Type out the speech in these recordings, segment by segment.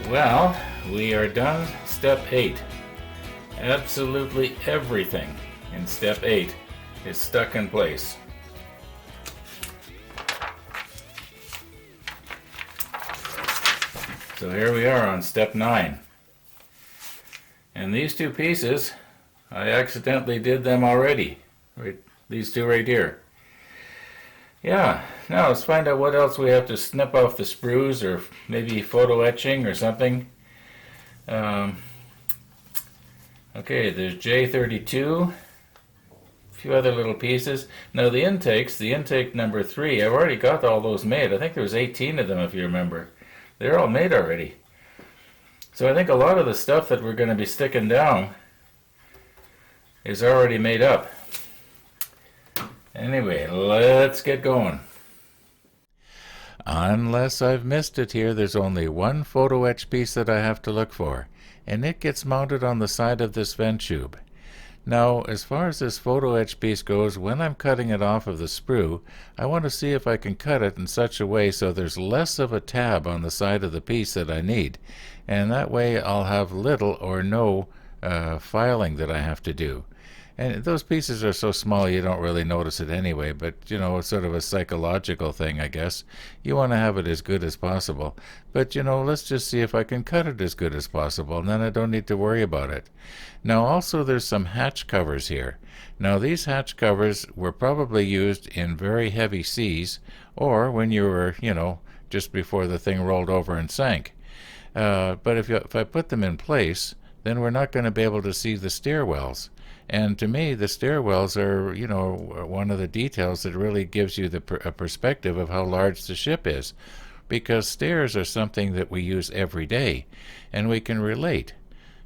Well, we are done step 8. Absolutely everything in step 8 is stuck in place. So here we are on step 9. And these two pieces, I accidentally did them already. Right, these two right here. Yeah, now let's find out what else we have to snip off the sprues, or maybe photo etching or something. Okay, there's J32, a few other little pieces. Now the intake number 3, I've already got all those made. I think there was 18 of them, if you remember. They're all made already. So I think a lot of the stuff that we're going to be sticking down is already made up. Anyway, let's get going. Unless I've missed it here, there's only one photo etch piece that I have to look for, and it gets mounted on the side of this vent tube. Now, as far as this photo etch piece goes, when I'm cutting it off of the sprue, I want to see if I can cut it in such a way so there's less of a tab on the side of the piece that I need, and that way I'll have little or no filing that I have to do. And those pieces are so small you don't really notice it anyway, but it's sort of a psychological thing, I guess. You want to have it as good as possible. But let's just see if I can cut it as good as possible, and then I don't need to worry about it. Now also there's some hatch covers here. Now these hatch covers were probably used in very heavy seas, or when you were, just before the thing rolled over and sank. But if I put them in place, then we're not going to be able to see the stairwells. And to me, the stairwells are, one of the details that really gives you a perspective of how large the ship is. Because stairs are something that we use every day, and we can relate.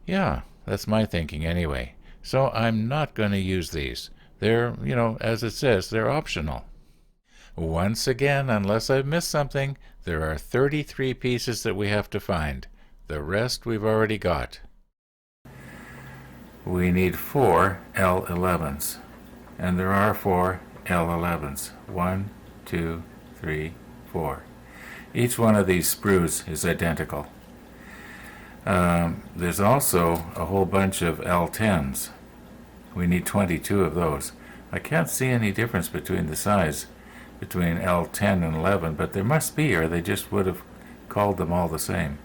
Yeah, that's my thinking anyway. So I'm not going to use these. They're, as it says, they're optional. Once again, unless I've missed something, there are 33 pieces that we have to find. The rest we've already got. We need 4 L11s, and there are 4 L11s. 1, 2, 3, 4. Each one of these sprues is identical. There's also a whole bunch of L10s. We need 22 of those. I can't see any difference between the size between L10 and 11, but there must be, or they just would have called them all the same.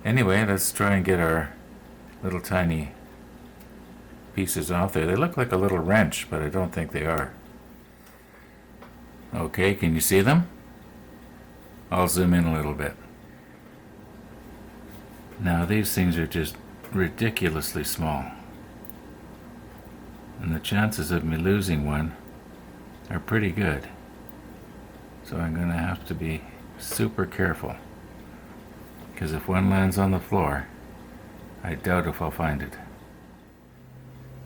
Anyway, let's try and get our little tiny pieces off there. They look like a little wrench, but I don't think they are. Okay, can you see them? I'll zoom in a little bit. Now these things are just ridiculously small, and the chances of me losing one are pretty good. So I'm going to have to be super careful, because if one lands on the floor, I doubt if I'll find it.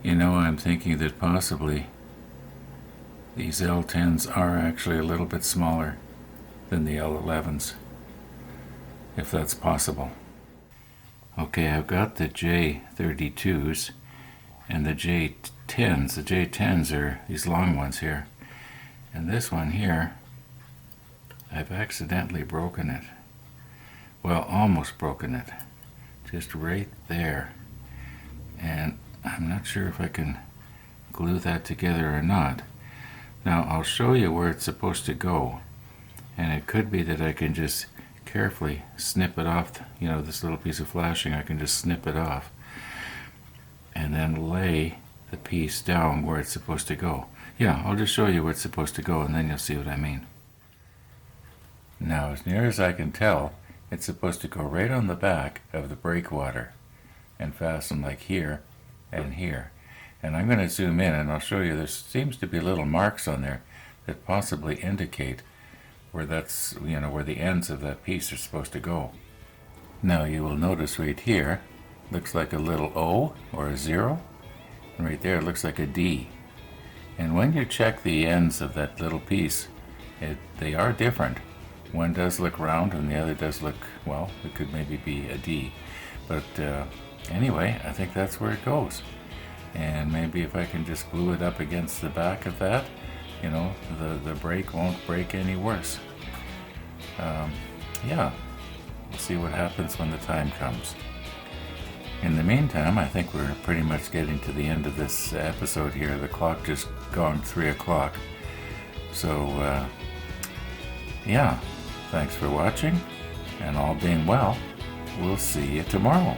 I'm thinking that possibly these L10s are actually a little bit smaller than the L11s, if that's possible. Okay, I've got the J32s and the J10s. The J10s are these long ones here. And this one here, I've accidentally broken it. Well, almost broken it. Just right there. And I'm not sure if I can glue that together or not. Now I'll show you where it's supposed to go, and it could be that I can just carefully snip it off, this little piece of flashing. I can just snip it off and then lay the piece down where it's supposed to go. Yeah, I'll just show you where it's supposed to go, and then you'll see what I mean. Now, as near as I can tell, it's supposed to go right on the back of the breakwater and fasten like here and here. And I'm going to zoom in and I'll show you there seems to be little marks on there that possibly indicate where that's, where the ends of that piece are supposed to go. Now you will notice right here, looks like a little O or a 0, and right there it looks like a D. And when you check the ends of that little piece, they are different. One does look round and the other does look, well, it could maybe be a D. But anyway, I think that's where it goes. And maybe if I can just glue it up against the back of that, the break won't break any worse. Yeah, We'll see what happens when the time comes. In the meantime, I think we're pretty much getting to the end of this episode here. The clock just gone 3 o'clock. So, yeah, thanks for watching, and all being well, we'll see you tomorrow.